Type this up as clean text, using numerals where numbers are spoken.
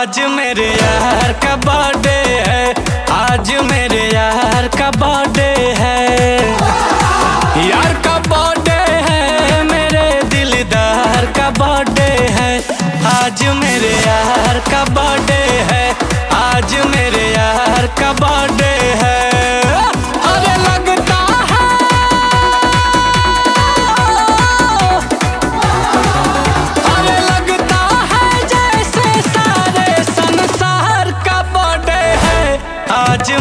आज मेरे यार का बर्थडे है, आज मेरे यार का बर्थडे है, यार का बर्थडे है, मेरे दिलदार का बर्थडे है। आज मेरे यार का बर्थडे है, आज मेरे यार का बर्थडे है। अरे लगता है, अरे लगता है जैसे सारे संसार का बर्थडे है आज।